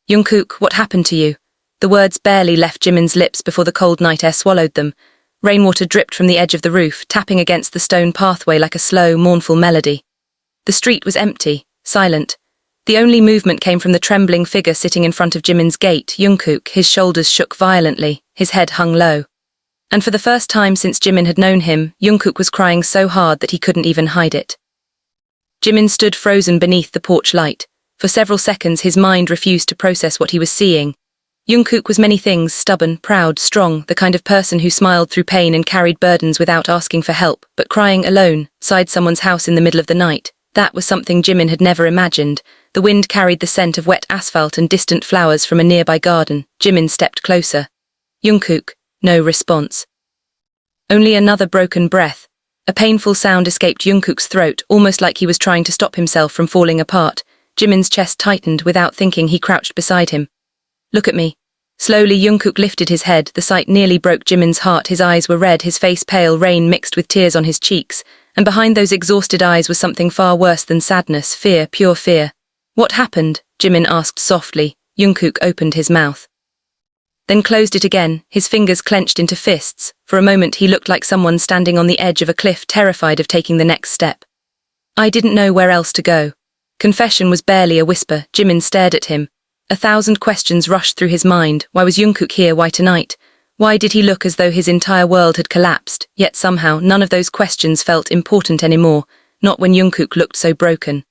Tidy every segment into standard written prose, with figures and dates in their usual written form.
Jungkook, what happened to you? The words barely left Jimin's lips before the cold night air swallowed them. Rainwater dripped from the edge of the roof, tapping against the stone pathway like a slow, mournful melody. The street was empty, silent. The only movement came from the trembling figure sitting in front of Jimin's gate, Jungkook. His shoulders shook violently, his head hung low. And for the first time since Jimin had known him, Jungkook was crying so hard that he couldn't even hide it. Jimin stood frozen beneath the porch light. For several seconds his mind refused to process what he was seeing. Jungkook was many things: stubborn, proud, strong, the kind of person who smiled through pain and carried burdens without asking for help, but crying alone, beside someone's house in the middle of the night. That was something Jimin had never imagined. The wind carried the scent of wet asphalt and distant flowers from a nearby garden. Jimin stepped closer. Jungkook. No response. Only another broken breath. A painful sound escaped Jungkook's throat, almost like he was trying to stop himself from falling apart. Jimin's chest tightened. Without thinking, he crouched beside him. Look at me. Slowly, Jungkook lifted his head. The sight nearly broke Jimin's heart. His eyes were red, his face pale, rain mixed with tears on his cheeks. And behind those exhausted eyes was something far worse than sadness, fear, pure fear. What happened? Jimin asked softly. Jungkook opened his mouth. Then closed it again, his fingers clenched into fists. For a moment he looked like someone standing on the edge of a cliff, terrified of taking the next step. I didn't know where else to go. Confession was barely a whisper. Jimin stared at him. 1,000 questions rushed through his mind. Why was Jungkook here? Why tonight? Why did he look as though his entire world had collapsed? Yet somehow none of those questions felt important anymore, not when Jungkook looked so broken.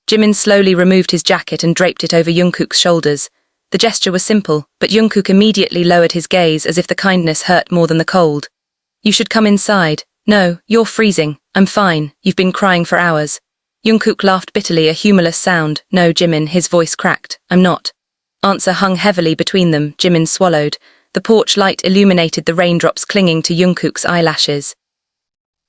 Jimin slowly removed his jacket and draped it over Jungkook's shoulders. The gesture was simple, but Jungkook immediately lowered his gaze as if the kindness hurt more than the cold. You should come inside. No, you're freezing. I'm fine. You've been crying for hours. Jungkook laughed bitterly, a humorless sound. No, Jimin, his voice cracked. I'm not. Answer hung heavily between them. Jimin swallowed. The porch light illuminated the raindrops clinging to Jungkook's eyelashes.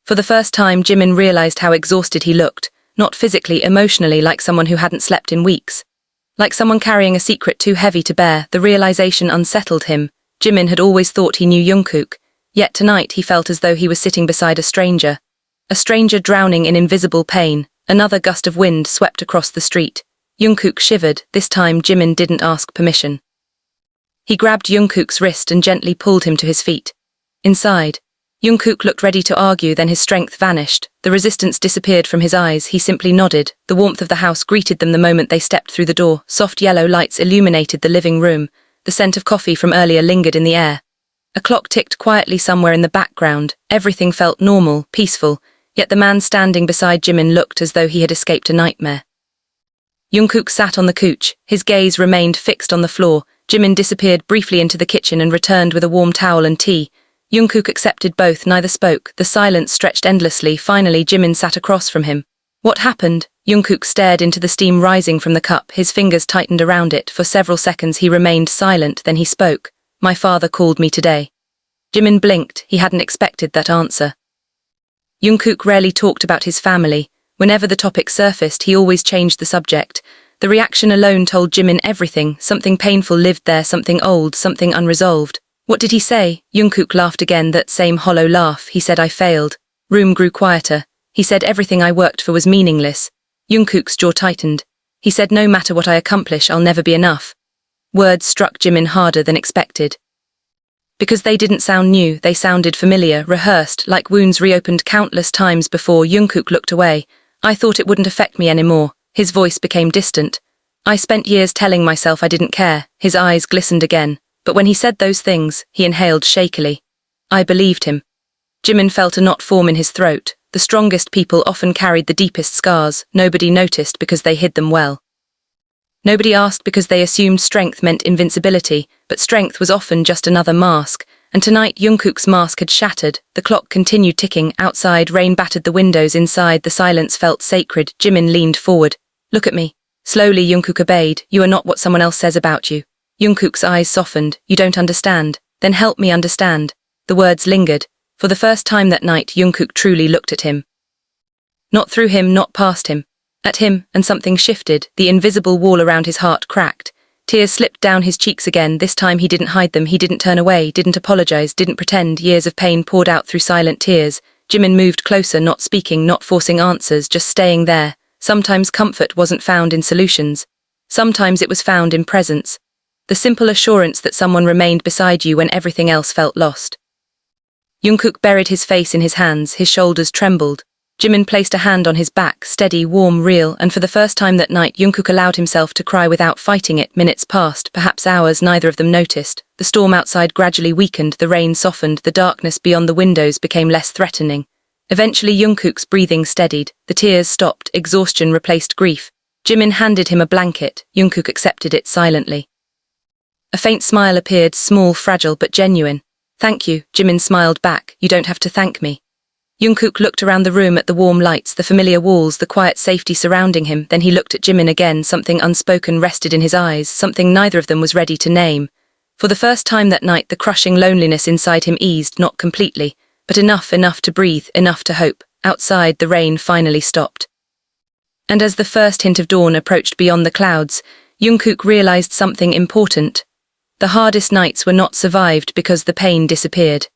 For the first time, Jimin realized how exhausted he looked, not physically, emotionally, like someone who hadn't slept in weeks. Like someone carrying a secret too heavy to bear. The realization unsettled him. Jimin had always thought he knew Jungkook, yet tonight he felt as though he was sitting beside a stranger. A stranger drowning in invisible pain. Another gust of wind swept across the street. Jungkook shivered. This time Jimin didn't ask permission. He grabbed Jungkook's wrist and gently pulled him to his feet. Inside. Jungkook looked ready to argue, then his strength vanished. The resistance disappeared from his eyes. He simply nodded. The warmth of the house greeted them the moment they stepped through the door. Soft yellow lights illuminated the living room. The scent of coffee from earlier lingered in the air. A clock ticked quietly somewhere in the background. Everything felt normal, peaceful. Yet the man standing beside Jimin looked as though he had escaped a nightmare. Jungkook sat on the couch. His gaze remained fixed on the floor. Jimin disappeared briefly into the kitchen and returned with a warm towel and tea. Jungkook accepted both, neither spoke. The silence stretched endlessly. Finally, Jimin sat across from him. What happened? Jungkook stared into the steam rising from the cup. His fingers tightened around it. For several seconds he remained silent, then he spoke. My father called me today. Jimin blinked. He hadn't expected that answer. Jungkook rarely talked about his family. Whenever the topic surfaced, he always changed the subject. The reaction alone told Jimin everything. Something painful lived there, something old, something unresolved. What did he say? Jungkook laughed again, that same hollow laugh. He said I failed. Room grew quieter. He said everything I worked for was meaningless. Jungkook's jaw tightened. He said no matter what I accomplish, I'll never be enough. Words struck Jimin harder than expected. Because they didn't sound new, they sounded familiar, rehearsed, like wounds reopened countless times before. Jungkook looked away. I thought it wouldn't affect me anymore. His voice became distant. I spent years telling myself I didn't care. His eyes glistened again. But when he said those things, he inhaled shakily. I believed him. Jimin felt a knot form in his throat. The strongest people often carried the deepest scars. Nobody noticed because they hid them well. Nobody asked because they assumed strength meant invincibility, but strength was often just another mask. And tonight Jungkook's mask had shattered. The clock continued ticking. Outside, rain battered the windows. Inside, the silence felt sacred. Jimin leaned forward. Look at me. Slowly Jungkook obeyed. You are not what someone else says about you. Jungkook's eyes softened. You don't understand. Then help me understand. The words lingered. For the first time that night, Jungkook truly looked at him. Not through him, not past him. At him, and something shifted. The invisible wall around his heart cracked. Tears slipped down his cheeks again. This time he didn't hide them. He didn't turn away, didn't apologize, didn't pretend. Years of pain poured out through silent tears. Jimin moved closer, not speaking, not forcing answers, just staying there. Sometimes comfort wasn't found in solutions. Sometimes it was found in presence, the simple assurance that someone remained beside you when everything else felt lost. Jungkook buried his face in his hands, his shoulders trembled. Jimin placed a hand on his back, steady, warm, real, and for the first time that night Jungkook allowed himself to cry without fighting it. Minutes passed, perhaps hours, neither of them noticed. The storm outside gradually weakened, the rain softened, the darkness beyond the windows became less threatening. Eventually Jungkook's breathing steadied, the tears stopped, exhaustion replaced grief. Jimin handed him a blanket. Jungkook accepted it silently. A faint smile appeared, small, fragile, but genuine. "Thank you," Jimin smiled back. "You don't have to thank me." Jungkook looked around the room at the warm lights, the familiar walls, the quiet safety surrounding him. Then he looked at Jimin again. Something unspoken rested in his eyes, something neither of them was ready to name. For the first time that night, the crushing loneliness inside him eased, not completely, but enough to breathe, enough to hope. Outside, the rain finally stopped. And as the first hint of dawn approached beyond the clouds, Jungkook realized something important. The hardest nights were not survived because the pain disappeared.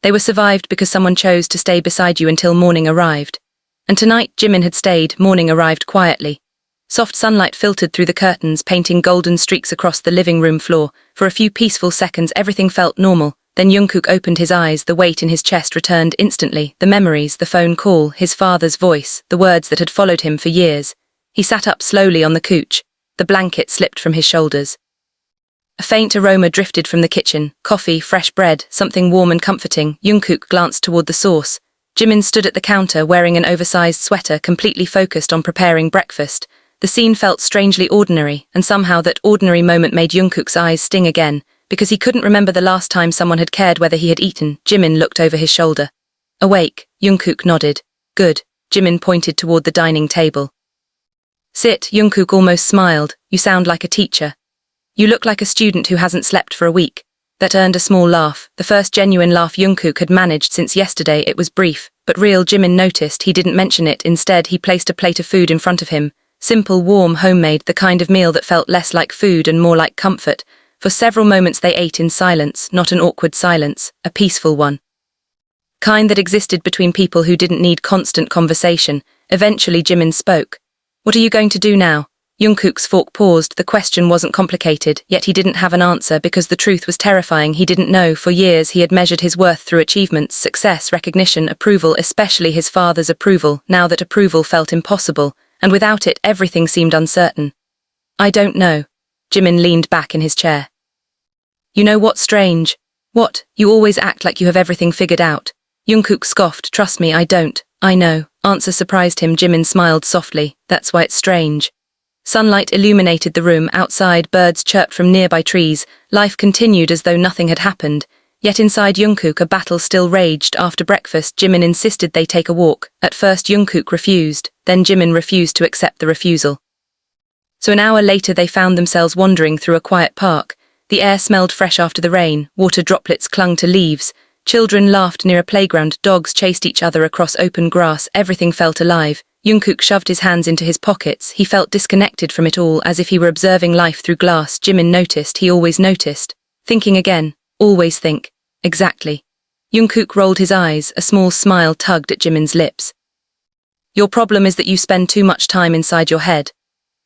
They were survived because someone chose to stay beside you until morning arrived. And tonight Jimin had stayed. Morning arrived quietly. Soft sunlight filtered through the curtains, painting golden streaks across the living room floor. For a few peaceful seconds everything felt normal. Then Jungkook opened his eyes, the weight in his chest returned instantly. The memories, the phone call, his father's voice, the words that had followed him for years. He sat up slowly on the couch. The blanket slipped from his shoulders. A faint aroma drifted from the kitchen. Coffee, fresh bread, something warm and comforting. Jungkook glanced toward the source. Jimin stood at the counter wearing an oversized sweater, completely focused on preparing breakfast. The scene felt strangely ordinary, and somehow that ordinary moment made Jungkook's eyes sting again, because he couldn't remember the last time someone had cared whether he had eaten. Jimin looked over his shoulder. "Awake," Jungkook nodded. "Good." Jimin pointed toward the dining table. "Sit," Jungkook almost smiled. "You sound like a teacher. You look like a student who hasn't slept for a week." That earned a small laugh, the first genuine laugh Jungkook had managed since yesterday. It was brief, but real. Jimin noticed he didn't mention it. Instead, he placed a plate of food in front of him. Simple, warm, homemade, the kind of meal that felt less like food and more like comfort. For several moments they ate in silence, not an awkward silence, a peaceful one. Kind that existed between people who didn't need constant conversation. Eventually Jimin spoke. "What are you going to do now?" Jungkook's fork paused. The question wasn't complicated, yet he didn't have an answer because the truth was terrifying. He didn't know. For years he had measured his worth through achievements, success, recognition, approval, especially his father's approval. Now that approval felt impossible, and without it everything seemed uncertain. "I don't know." Jimin leaned back in his chair. "You know what's strange?" "What? You always act like you have everything figured out." Jungkook scoffed. "Trust me, I don't." "I know." Answer surprised him. Jimin smiled softly. "That's why it's strange." Sunlight illuminated the room. Outside, birds chirped from nearby trees. Life continued as though nothing had happened. Yet inside Jungkook, a battle still raged. After breakfast, Jimin insisted they take a walk. At first Jungkook refused, then Jimin refused to accept the refusal. So an hour later they found themselves wandering through a quiet park. The air smelled fresh after the rain, water droplets clung to leaves. Children laughed near a playground, dogs chased each other across open grass. Everything felt alive. Jungkook shoved his hands into his pockets. He felt disconnected from it all, as if he were observing life through glass. Jimin noticed. He always noticed. Thinking again. Always think. Exactly. Jungkook rolled his eyes. A small smile tugged at Jimin's lips. "Your problem is that you spend too much time inside your head.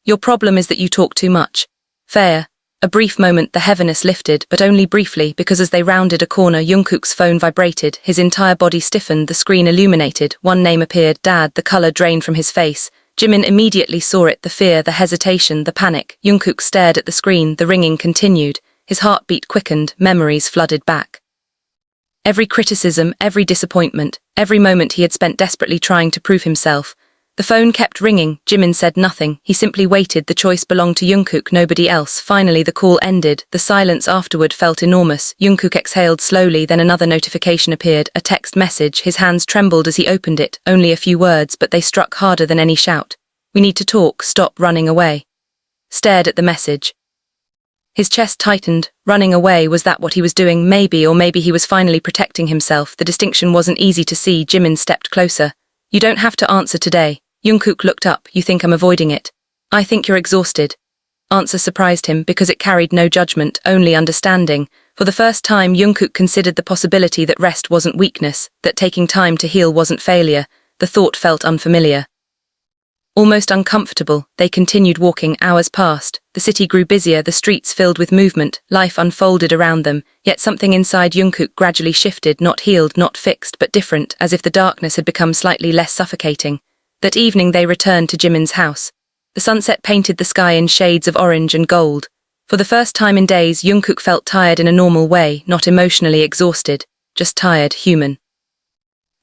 Your problem is that you talk too much." Fair. A brief moment the heaviness lifted, but only briefly, because as they rounded a corner Jungkook's phone vibrated, his entire body stiffened, the screen illuminated. One name appeared, Dad. The color drained from his face. Jimin immediately saw it, the fear, the hesitation, the panic. Jungkook stared at the screen, the ringing continued. His heartbeat quickened, memories flooded back. Every criticism, every disappointment, every moment he had spent desperately trying to prove himself. The phone kept ringing. Jimin said nothing. He simply waited. The choice belonged to Jungkook, nobody else. Finally the call ended. The silence afterward felt enormous. Jungkook exhaled slowly, then another notification appeared, a text message. His hands trembled as he opened it. Only a few words, but they struck harder than any shout. "We need to talk. Stop running away." Stared at the message. His chest tightened. Running away, was that what he was doing? Maybe, or maybe he was finally protecting himself. The distinction wasn't easy to see. Jimin stepped closer. "You don't have to answer today." Jungkook looked up. "You think I'm avoiding it?" "I think you're exhausted." Answer surprised him because it carried no judgment, only understanding. For the first time Jungkook considered the possibility that rest wasn't weakness, that taking time to heal wasn't failure. The thought felt unfamiliar. Almost uncomfortable, they continued walking. Hours passed. The city grew busier, the streets filled with movement, life unfolded around them, yet something inside Jungkook gradually shifted, not healed, not fixed, but different, as if the darkness had become slightly less suffocating. That evening they returned to Jimin's house. The sunset painted the sky in shades of orange and gold. For the first time in days, Jungkook felt tired in a normal way, not emotionally exhausted, just tired, human.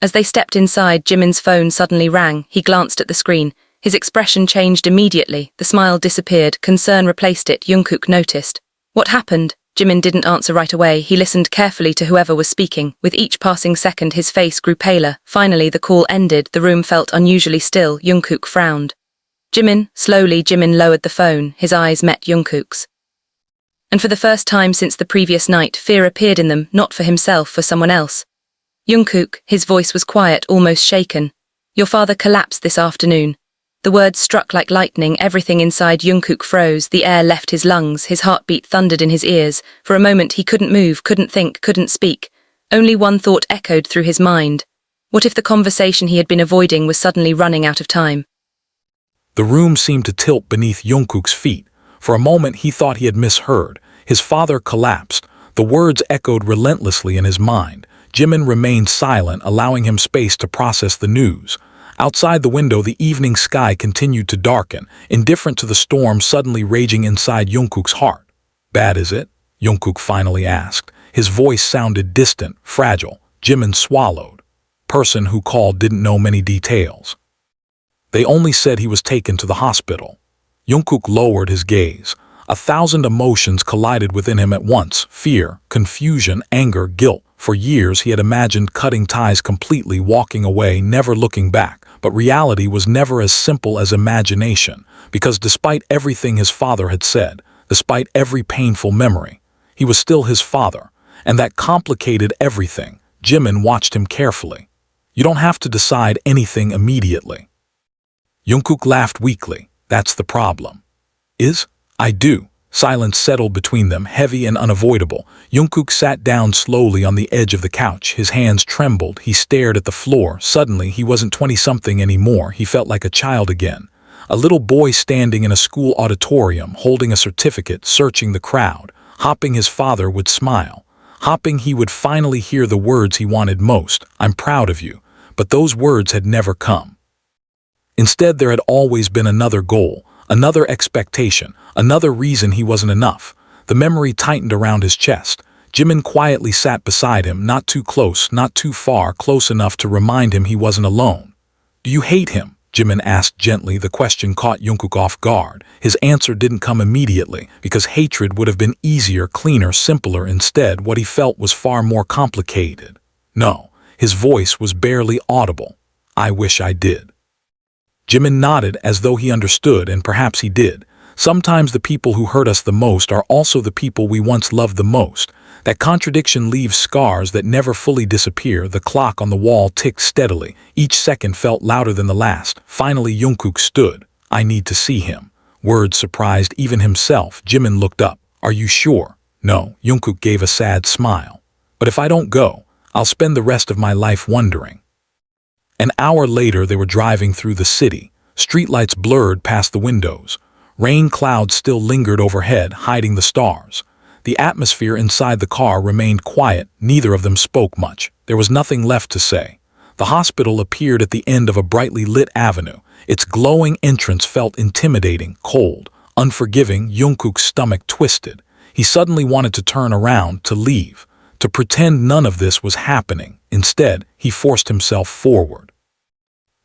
As they stepped inside, Jimin's phone suddenly rang. He glanced at the screen. His expression changed immediately. The smile disappeared. Concern replaced it. Jungkook noticed. What happened? Jimin didn't answer right away. He listened carefully to whoever was speaking. With each passing second, his face grew paler. Finally, the call ended. The room felt unusually still. Jungkook frowned. Jimin, slowly, Jimin lowered the phone. His eyes met Jungkook's. And for the first time since the previous night, fear appeared in them, not for himself, for someone else. Jungkook, his voice was quiet, almost shaken. Your father collapsed this afternoon. The words struck like lightning. Everything inside Jungkook froze. The air left his lungs. His heartbeat thundered in his ears. For a moment he couldn't move, couldn't think, couldn't speak. Only one thought echoed through his mind. What if the conversation he had been avoiding was suddenly running out of time? The room seemed to tilt beneath Jungkook's feet. For a moment he thought he had misheard. His father collapsed. The words echoed relentlessly in his mind. Jimin remained silent, allowing him space to process the news. Outside the window, the evening sky continued to darken, indifferent to the storm suddenly raging inside Jungkook's heart. Bad is it? Jungkook finally asked. His voice sounded distant, fragile. Jimin swallowed. Person who called didn't know many details. They only said he was taken to the hospital. Jungkook lowered his gaze. 1,000 emotions collided within him at once: fear, confusion, anger, guilt. For years he had imagined cutting ties completely, walking away, never looking back. But reality was never as simple as imagination, because despite everything his father had said, despite every painful memory, he was still his father, and that complicated everything. Jimin watched him carefully. You don't have to decide anything immediately. Jungkook laughed weakly. That's the problem. I do. Silence settled between them, heavy and unavoidable. Jungkook sat down slowly on the edge of the couch. His hands trembled. He stared at the floor. Suddenly, he wasn't 20-something anymore. He felt like a child again. A little boy standing in a school auditorium, holding a certificate, searching the crowd. Hoping his father would smile. Hoping he would finally hear the words he wanted most. I'm proud of you. But those words had never come. Instead, there had always been another goal. Another expectation, another reason he wasn't enough. The memory tightened around his chest. Jimin quietly sat beside him, not too close, not too far, close enough to remind him he wasn't alone. Do you hate him? Jimin asked gently. The question caught Jungkook off guard. His answer didn't come immediately, because hatred would have been easier, cleaner, simpler. Instead, what he felt was far more complicated. No, his voice was barely audible. I wish I did. Jimin nodded as though he understood, and perhaps he did. Sometimes the people who hurt us the most are also the people we once loved the most. That contradiction leaves scars that never fully disappear. The clock on the wall ticked steadily. Each second felt louder than the last. Finally, Jungkook stood. I need to see him. Words surprised even himself. Jimin looked up. Are you sure? No. Jungkook gave a sad smile. But if I don't go, I'll spend the rest of my life wondering. An hour later, they were driving through the city. Streetlights blurred past the windows. Rain clouds still lingered overhead, hiding the stars. The atmosphere inside the car remained quiet. Neither of them spoke much. There was nothing left to say. The hospital appeared at the end of a brightly lit avenue. Its glowing entrance felt intimidating, cold, unforgiving. Jungkook's stomach twisted. He suddenly wanted to turn around, to leave, to pretend none of this was happening. Instead, he forced himself forward.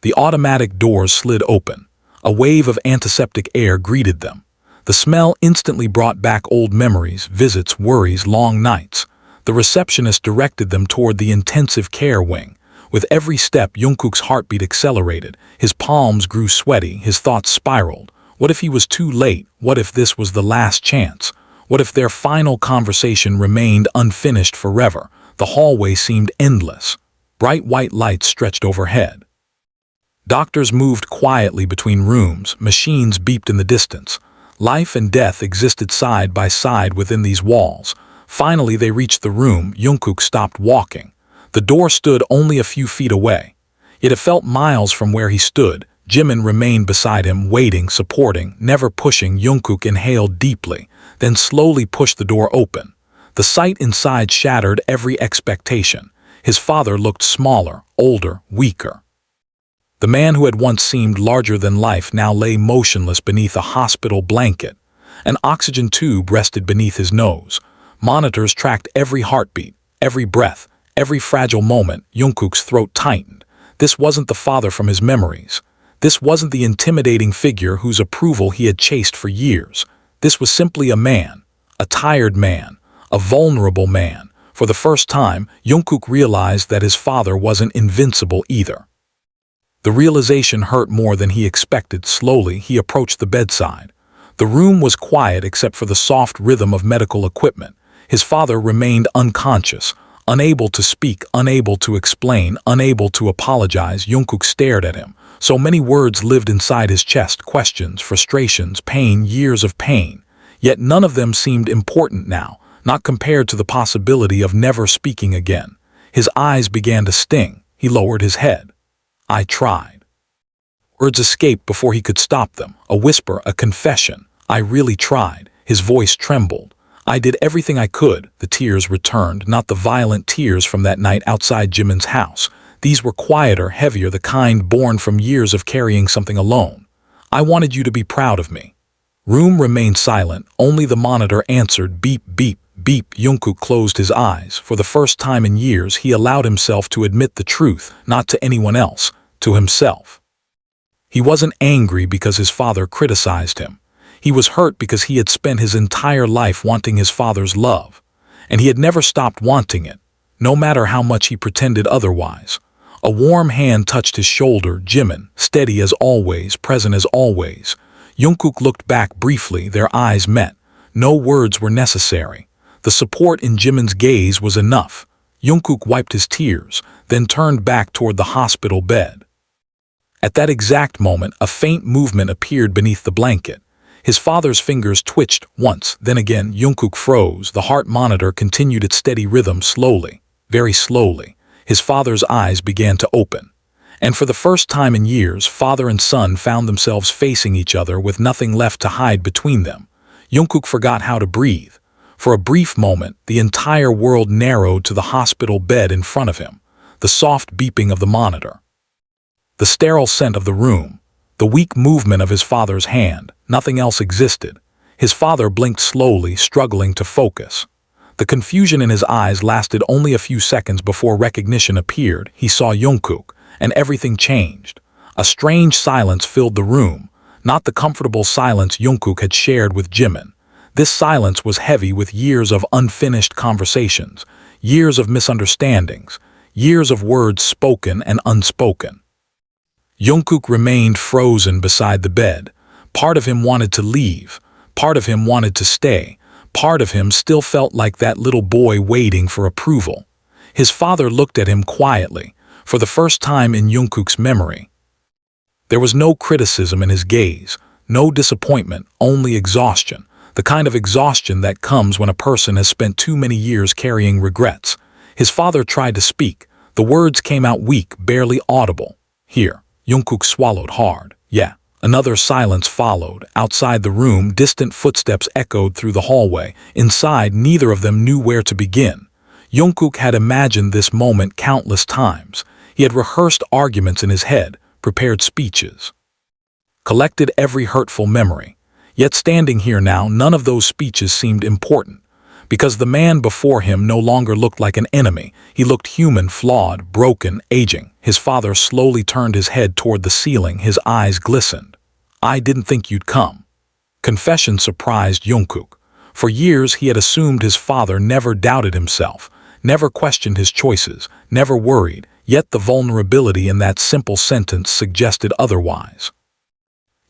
The automatic doors slid open. A wave of antiseptic air greeted them. The smell instantly brought back old memories, visits, worries, long nights. The receptionist directed them toward the intensive care wing. With every step, Jungkook's heartbeat accelerated. His palms grew sweaty, his thoughts spiraled. What if he was too late? What if this was the last chance? What if their final conversation remained unfinished forever? The hallway seemed endless. Bright white lights stretched overhead. Doctors moved quietly between rooms. Machines beeped in the distance. Life and death existed side by side within these walls. Finally, they reached the room. Jungkook stopped walking. The door stood only a few feet away. Yet it felt miles from where he stood. Jimin remained beside him, waiting, supporting, never pushing. Jungkook inhaled deeply, then slowly pushed the door open. The sight inside shattered every expectation. His father looked smaller, older, weaker. The man who had once seemed larger than life now lay motionless beneath a hospital blanket. An oxygen tube rested beneath his nose. Monitors tracked every heartbeat, every breath, every fragile moment. Jungkook's throat tightened. This wasn't the father from his memories. This wasn't the intimidating figure whose approval he had chased for years. This was simply a man, a tired man, a vulnerable man. For the first time, Jungkook realized that his father wasn't invincible either. The realization hurt more than he expected. Slowly, he approached the bedside. The room was quiet except for the soft rhythm of medical equipment. His father remained unconscious, unable to speak, unable to explain, unable to apologize. Jungkook stared at him. So many words lived inside his chest, questions, frustrations, pain, years of pain. Yet none of them seemed important now, not compared to the possibility of never speaking again. His eyes began to sting. He lowered his head. "I tried." Words escaped before he could stop them. A whisper, a confession. "I really tried." His voice trembled. "I did everything I could." The tears returned, not the violent tears from that night outside Jimin's house. These were quieter, heavier, the kind born from years of carrying something alone. "I wanted you to be proud of me." Room remained silent. Only the monitor answered, beep, beep, beep. Jungkook closed his eyes. For the first time in years, he allowed himself to admit the truth, not to anyone else, to himself. He wasn't angry because his father criticized him. He was hurt because he had spent his entire life wanting his father's love, and he had never stopped wanting it, no matter how much he pretended otherwise. A warm hand touched his shoulder. Jimin, steady as always, present as always. Jungkook looked back briefly. Their eyes met. No words were necessary. The support in Jimin's gaze was enough. Jungkook wiped his tears, then turned back toward the hospital bed. At that exact moment, a faint movement appeared beneath the blanket. His father's fingers twitched once, then again. Jungkook froze. The heart monitor continued its steady rhythm. Slowly, very slowly, his father's eyes began to open. And for the first time in years, father and son found themselves facing each other with nothing left to hide between them. Jungkook forgot how to breathe. For a brief moment, the entire world narrowed to the hospital bed in front of him, the soft beeping of the monitor, the sterile scent of the room, the weak movement of his father's hand. Nothing else existed. His father blinked slowly, struggling to focus. The confusion in his eyes lasted only a few seconds before recognition appeared. He saw Jungkook, and everything changed. A strange silence filled the room, not the comfortable silence Jungkook had shared with Jimin. This silence was heavy with years of unfinished conversations, years of misunderstandings, years of words spoken and unspoken. Jungkook remained frozen beside the bed. Part of him wanted to leave, part of him wanted to stay, part of him still felt like that little boy waiting for approval. His father looked at him quietly, for the first time in Jungkook's memory. There was no criticism in his gaze, no disappointment, only exhaustion, the kind of exhaustion that comes when a person has spent too many years carrying regrets. His father tried to speak. The words came out weak, barely audible. "Here." Jungkook swallowed hard. "Yeah." Another silence followed. Outside the room, distant footsteps echoed through the hallway. Inside, neither of them knew where to begin. Jungkook had imagined this moment countless times. He had rehearsed arguments in his head, prepared speeches, collected every hurtful memory. Yet standing here now, none of those speeches seemed important, because the man before him no longer looked like an enemy. He looked human, flawed, broken, aging. His father slowly turned his head toward the ceiling. His eyes glistened. "I didn't think you'd come." Confession surprised Jungkook. For years he had assumed his father never doubted himself, never questioned his choices, never worried, yet the vulnerability in that simple sentence suggested otherwise.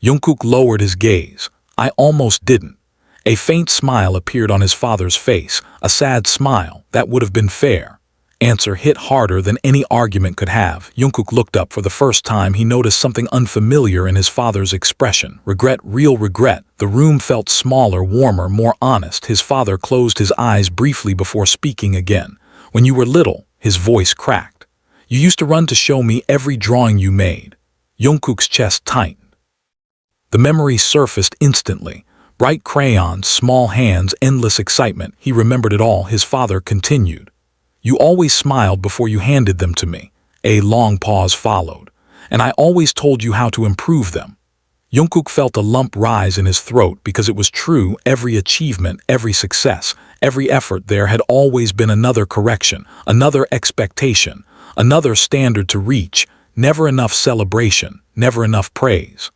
Jungkook lowered his gaze. "I almost didn't." A faint smile appeared on his father's face, a sad smile that would have been fair. Answer hit harder than any argument could have. Jungkook looked up. For the first time, he noticed something unfamiliar in his father's expression. Regret, real regret. The room felt smaller, warmer, more honest. His father closed his eyes briefly before speaking again. "When you were little," his voice cracked, "you used to run to show me every drawing you made. Jungkook's chest tightened. The memory surfaced instantly. Bright crayons, small hands, endless excitement. He remembered it all. His father continued. You always smiled before you handed them to me. A long pause followed. And I always told you how to improve them. Jungkook felt a lump rise in his throat because it was true. Every achievement, every success, every effort there had always been another correction, another expectation, another standard to reach, never enough celebration, never enough praise.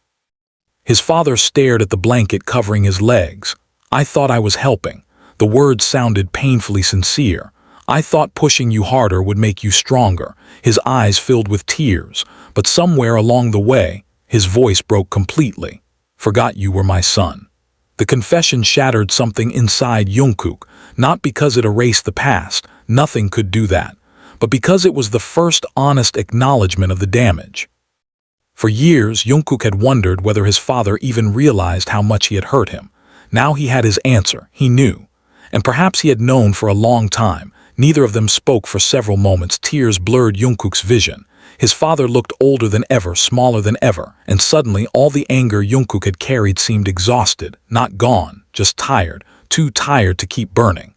His father stared at the blanket covering his legs. I thought I was helping. The words sounded painfully sincere. I thought pushing you harder would make you stronger. His eyes filled with tears, but somewhere along the way, his voice broke completely. Forgot you were my son. The confession shattered something inside Jungkook, not because it erased the past, nothing could do that, but because it was the first honest acknowledgement of the damage. For years, Jungkook had wondered whether his father even realized how much he had hurt him. Now he had his answer, he knew. And perhaps he had known for a long time. Neither of them spoke for several moments. Tears blurred Jungkook's vision. His father looked older than ever, smaller than ever, and suddenly all the anger Jungkook had carried seemed exhausted, not gone, just tired, too tired to keep burning.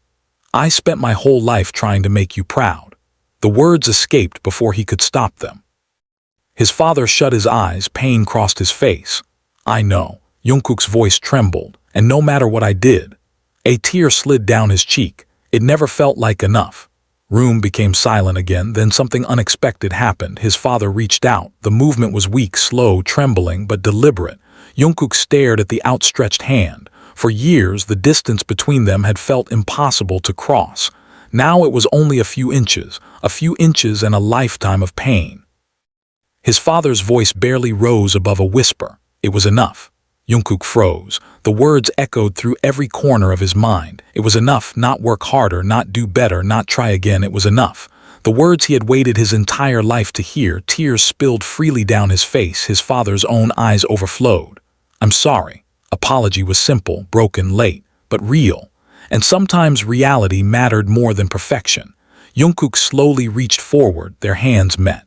I spent my whole life trying to make you proud. The words escaped before he could stop them. His father shut his eyes, pain crossed his face. I know. Jungkook's voice trembled, and no matter what I did. A tear slid down his cheek. It never felt like enough. Room became silent again, then something unexpected happened. His father reached out. The movement was weak, slow, trembling, but deliberate. Jungkook stared at the outstretched hand. For years, the distance between them had felt impossible to cross. Now it was only a few inches and a lifetime of pain. His father's voice barely rose above a whisper. It was enough. Jungkook froze. The words echoed through every corner of his mind. It was enough, not work harder, not do better, not try again. It was enough. The words he had waited his entire life to hear. Tears spilled freely down his face. His father's own eyes overflowed. I'm sorry. Apology was simple, broken, late, but real. And sometimes reality mattered more than perfection. Jungkook slowly reached forward. Their hands met.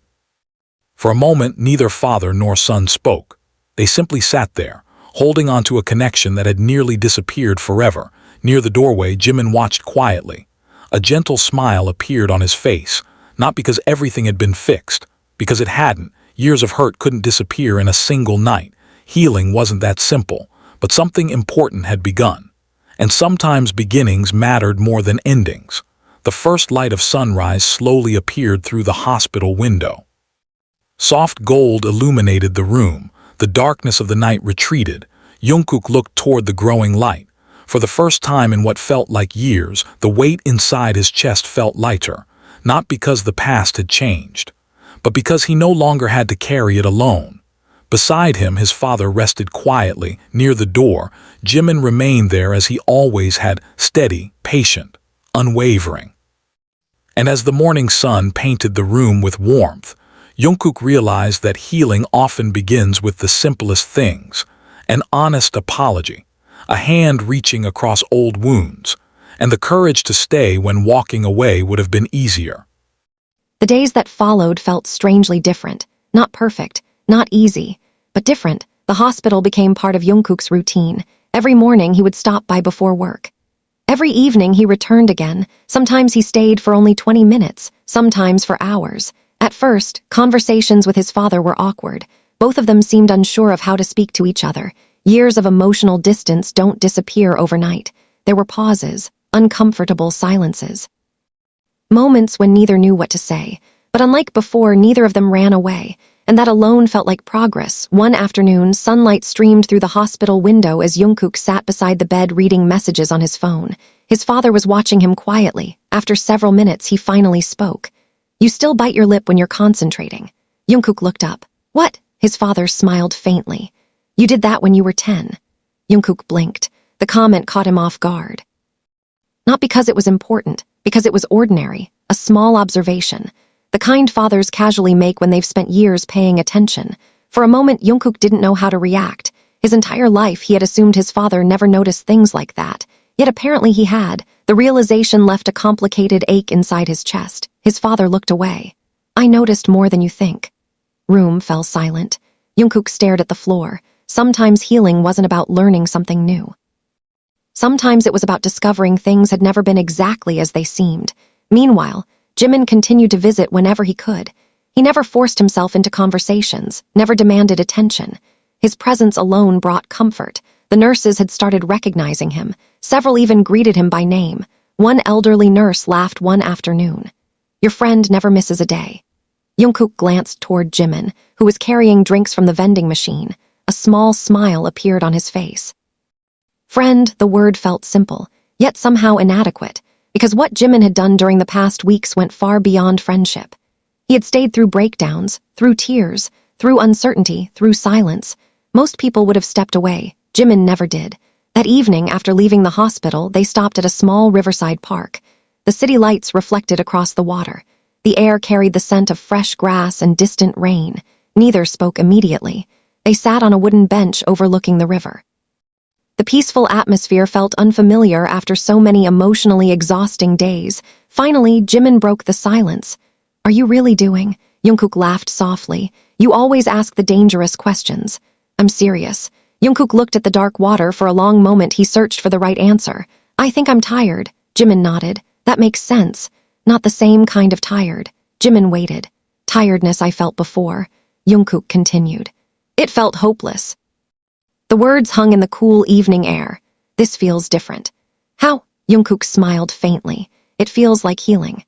For a moment, neither father nor son spoke. They simply sat there, holding on to a connection that had nearly disappeared forever. Near the doorway, Jimin watched quietly. A gentle smile appeared on his face, not because everything had been fixed, because it hadn't. Years of hurt couldn't disappear in a single night. Healing wasn't that simple, but something important had begun. And sometimes beginnings mattered more than endings. The first light of sunrise slowly appeared through the hospital window. Soft gold illuminated the room. The darkness of the night retreated. Jungkook looked toward the growing light. For the first time in what felt like years, the weight inside his chest felt lighter, not because the past had changed, but because he no longer had to carry it alone. Beside him, his father rested quietly. Near the door, Jimin remained there as he always had, steady, patient, unwavering. And as the morning sun painted the room with warmth, Jungkook realized that healing often begins with the simplest things: an honest apology, a hand reaching across old wounds, and the courage to stay when walking away would have been easier. The days that followed felt strangely different. Not perfect, not easy, but different. The hospital became part of Jungkook's routine. Every morning he would stop by before work. Every evening he returned again. Sometimes he stayed for only 20 minutes, sometimes for hours. At first, conversations with his father were awkward. Both of them seemed unsure of how to speak to each other. Years of emotional distance don't disappear overnight. There were pauses, uncomfortable silences. Moments when neither knew what to say. But unlike before, neither of them ran away. And that alone felt like progress. One afternoon, sunlight streamed through the hospital window as Jungkook sat beside the bed reading messages on his phone. His father was watching him quietly. After several minutes, he finally spoke. You still bite your lip when you're concentrating. Jungkook looked up. What? His father smiled faintly. You did that when you were 10. Jungkook blinked. The comment caught him off guard. Not because it was important, because it was ordinary, a small observation. The kind fathers casually make when they've spent years paying attention. For a moment, Jungkook didn't know how to react. His entire life, he had assumed his father never noticed things like that. Yet apparently he had. The realization left a complicated ache inside his chest. His father looked away. I noticed more than you think. Room fell silent. Jungkook stared at the floor. Sometimes healing wasn't about learning something new. Sometimes it was about discovering things had never been exactly as they seemed. Meanwhile, Jimin continued to visit whenever he could. He never forced himself into conversations, never demanded attention. His presence alone brought comfort. The nurses had started recognizing him. Several even greeted him by name. One elderly nurse laughed one afternoon. "Your friend never misses a day." Jungkook glanced toward Jimin, who was carrying drinks from the vending machine. A small smile appeared on his face. Friend, the word felt simple, yet somehow inadequate, because what Jimin had done during the past weeks went far beyond friendship. He had stayed through breakdowns, through tears, through uncertainty, through silence. Most people would have stepped away. Jimin never did. That evening, after leaving the hospital, they stopped at a small riverside park. The city lights reflected across the water. The air carried the scent of fresh grass and distant rain. Neither spoke immediately. They sat on a wooden bench overlooking the river. The peaceful atmosphere felt unfamiliar after so many emotionally exhausting days. Finally, Jimin broke the silence. "Are you really doing?" Jungkook laughed softly. "You always ask the dangerous questions." "I'm serious." Jungkook looked at the dark water. For a long moment he searched for the right answer. "I think I'm tired." Jimin nodded. "That makes sense. Not the same kind of tired." Jimin waited. "Tiredness I felt before." Jungkook continued. "It felt hopeless." The words hung in the cool evening air. "This feels different." "How?" Jungkook smiled faintly. "It feels like healing."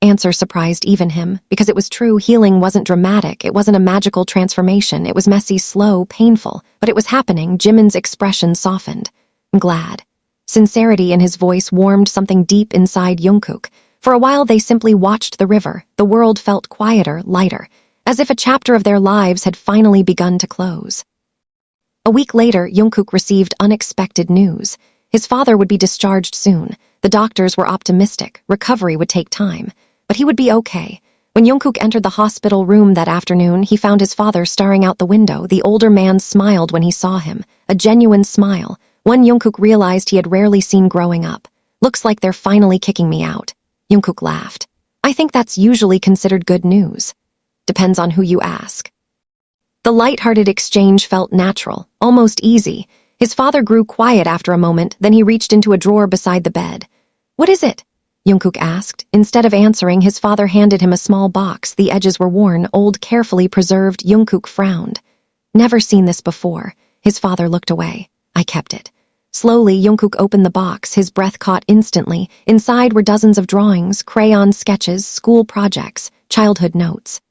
Answer surprised even him, because it was true. Healing wasn't dramatic. It wasn't a magical transformation. It was messy, slow, painful. But it was happening. Jimin's expression softened. "I'm glad." Sincerity in his voice warmed something deep inside Jungkook. For a while they simply watched the river. The world felt quieter, lighter, as if a chapter of their lives had finally begun to close. A week later, Jungkook received unexpected news. His father would be discharged soon. The doctors were optimistic. Recovery would take time. But he would be okay. When Jungkook entered the hospital room that afternoon, he found his father staring out the window. The older man smiled when he saw him. A genuine smile. One Jungkook realized he had rarely seen growing up. "Looks like they're finally kicking me out." Jungkook laughed. "I think that's usually considered good news." "Depends on who you ask." The light-hearted exchange felt natural, almost easy. His father grew quiet after a moment, then he reached into a drawer beside the bed. "What is it?" Jungkook asked. Instead of answering, his father handed him a small box. The edges were worn, old, carefully preserved. Jungkook frowned. "Never seen this before." His father looked away. "I kept it." Slowly, Jungkook opened the box. His breath caught instantly. Inside were dozens of drawings, crayon sketches, school projects, childhood notes.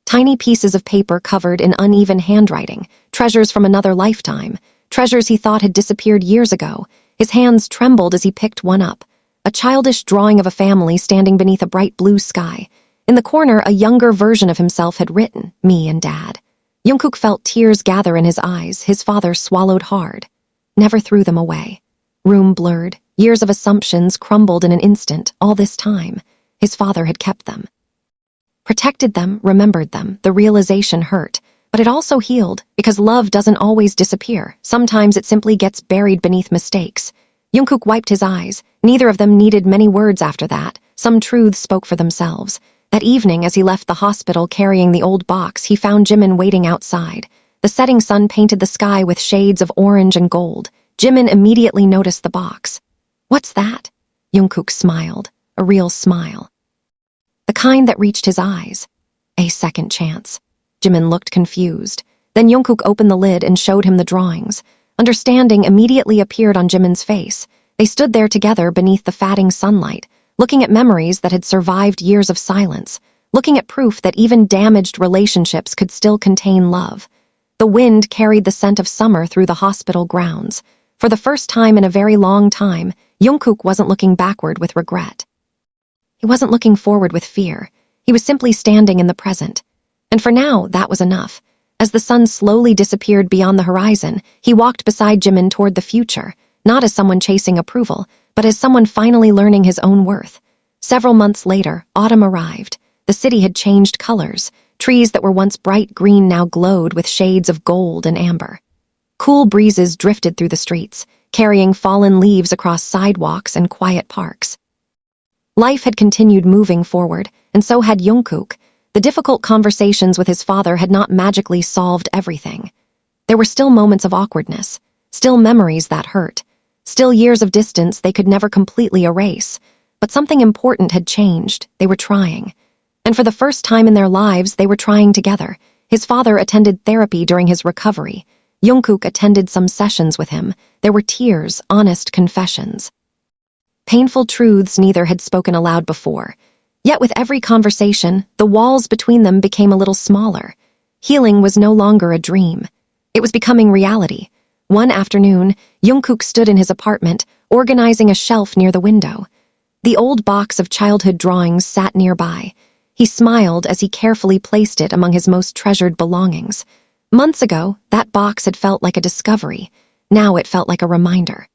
Tiny pieces of paper covered in uneven handwriting, treasures from another lifetime, treasures he thought had disappeared years ago. His hands trembled as he picked one up. A childish drawing of a family standing beneath a bright blue sky. In the corner, a younger version of himself had written, "Me and Dad." Jungkook felt tears gather in his eyes. His father swallowed hard. Never threw them away. Room blurred. Years of assumptions crumbled in an instant. All this time, his father had kept them. Protected them, remembered them. The realization hurt. But it also healed, because love doesn't always disappear. Sometimes it simply gets buried beneath mistakes. Jungkook wiped his eyes. Neither of them needed many words after that. Some truths spoke for themselves. That evening, as he left the hospital carrying the old box, he found Jimin waiting outside. The setting sun painted the sky with shades of orange and gold. Jimin immediately noticed the box. "What's that?" Jungkook smiled. A real smile. The kind that reached his eyes. A second chance. Jimin looked confused. Then Jungkook opened the lid and showed him the drawings. Understanding immediately appeared on Jimin's face. They stood there together beneath the fatting sunlight, looking at memories that had survived years of silence, looking at proof that even damaged relationships could still contain love. The wind carried the scent of summer through the hospital grounds. For the first time in a very long time, Jungkook wasn't looking backward with regret. He wasn't looking forward with fear. He was simply standing in the present. And for now, that was enough. As the sun slowly disappeared beyond the horizon, he walked beside Jimin toward the future, not as someone chasing approval, but as someone finally learning his own worth. Several months later, autumn arrived. The city had changed colors. Trees that were once bright green now glowed with shades of gold and amber. Cool breezes drifted through the streets, carrying fallen leaves across sidewalks and quiet parks. Life had continued moving forward, and so had Jungkook. The difficult conversations with his father had not magically solved everything. There were still moments of awkwardness, still memories that hurt, still years of distance they could never completely erase. But something important had changed. They were trying. And for the first time in their lives, they were trying together. His father attended therapy during his recovery. Jungkook attended some sessions with him. There were tears, honest confessions. Painful truths neither had spoken aloud before. Yet with every conversation, the walls between them became a little smaller. Healing was no longer a dream. It was becoming reality. One afternoon, Jungkook stood in his apartment, organizing a shelf near the window. The old box of childhood drawings sat nearby. He smiled as he carefully placed it among his most treasured belongings. Months ago, that box had felt like a discovery. Now it felt like a reminder.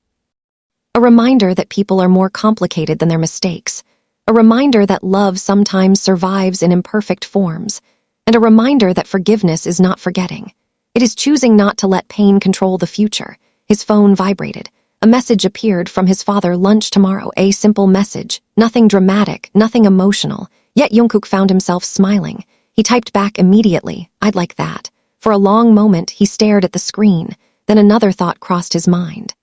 A reminder that people are more complicated than their mistakes. A reminder that love sometimes survives in imperfect forms. And a reminder that forgiveness is not forgetting. It is choosing not to let pain control the future. His phone vibrated. A message appeared from his father: lunch tomorrow. A simple message. Nothing dramatic, nothing emotional. Yet Jungkook found himself smiling. He typed back immediately, "I'd like that." For a long moment, he stared at the screen. Then another thought crossed his mind.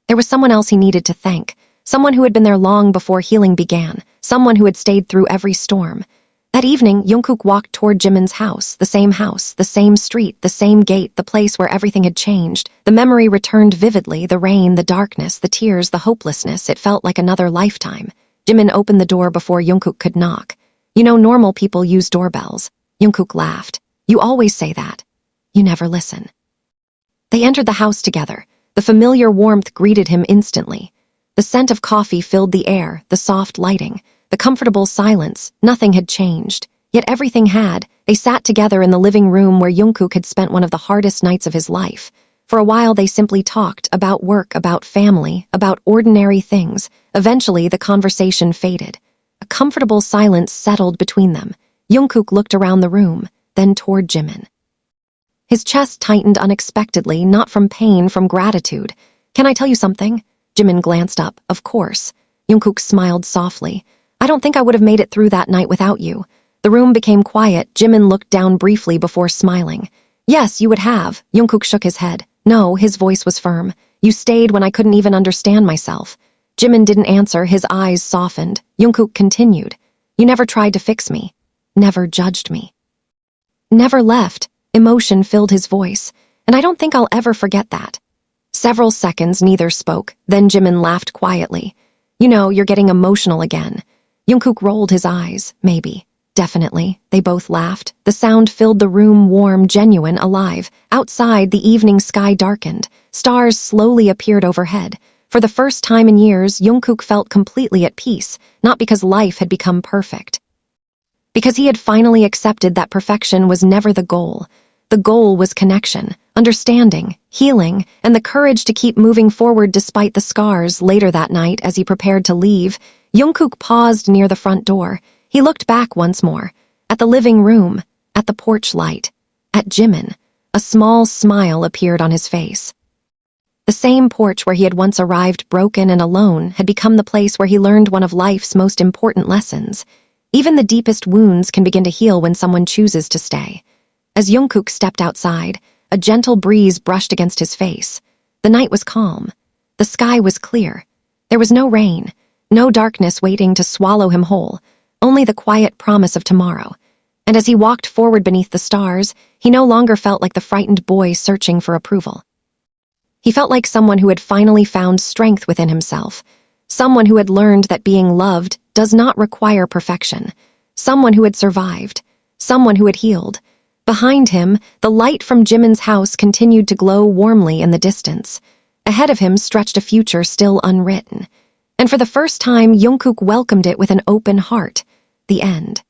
There was someone else he needed to thank. Someone who had been there long before healing began. Someone who had stayed through every storm. That evening, Jungkook walked toward Jimin's house, the same street, the same gate, the place where everything had changed. The memory returned vividly, the rain, the darkness, the tears, the hopelessness. It felt like another lifetime. Jimin opened the door before Jungkook could knock. "You know, normal people use doorbells." Jungkook laughed. "You always say that. You never listen." They entered the house together. The familiar warmth greeted him instantly. The scent of coffee filled the air, the soft lighting, the comfortable silence. Nothing had changed. Yet everything had. They sat together in the living room where Jungkook had spent one of the hardest nights of his life. For a while they simply talked about work, about family, about ordinary things. Eventually the conversation faded. A comfortable silence settled between them. Jungkook looked around the room, then toward Jimin. His chest tightened unexpectedly, not from pain, from gratitude. "Can I tell you something?" Jimin glanced up. "Of course." Jungkook smiled softly. "I don't think I would have made it through that night without you." The room became quiet. Jimin looked down briefly before smiling. "Yes, you would have." Jungkook shook his head. "No," his voice was firm. "You stayed when I couldn't even understand myself." Jimin didn't answer. His eyes softened. Jungkook continued. "You never tried to fix me. Never judged me. Never left." Emotion filled his voice. "And I don't think I'll ever forget that." Several seconds neither spoke. Then Jimin laughed quietly. "You know, you're getting emotional again." Jungkook rolled his eyes. "Maybe. Definitely." They both laughed. The sound filled the room, warm, genuine, alive. Outside, the evening sky darkened. Stars slowly appeared overhead. For the first time in years, Jungkook felt completely at peace, not because life had become perfect. Because he had finally accepted that perfection was never the goal. The goal was connection, understanding, healing, and the courage to keep moving forward despite the scars. Later that night, as he prepared to leave, Jungkook paused near the front door. He looked back once more, at the living room, at the porch light, at Jimin. A small smile appeared on his face. The same porch where he had once arrived broken and alone had become the place where he learned one of life's most important lessons. Even the deepest wounds can begin to heal when someone chooses to stay. As Jungkook stepped outside, a gentle breeze brushed against his face. The night was calm. The sky was clear. There was no rain, no darkness waiting to swallow him whole, only the quiet promise of tomorrow. And as he walked forward beneath the stars, he no longer felt like the frightened boy searching for approval. He felt like someone who had finally found strength within himself, someone who had learned that being loved does not require perfection, someone who had survived, someone who had healed. Behind him, the light from Jimin's house continued to glow warmly in the distance. Ahead of him stretched a future still unwritten. And for the first time, Jungkook welcomed it with an open heart. The end.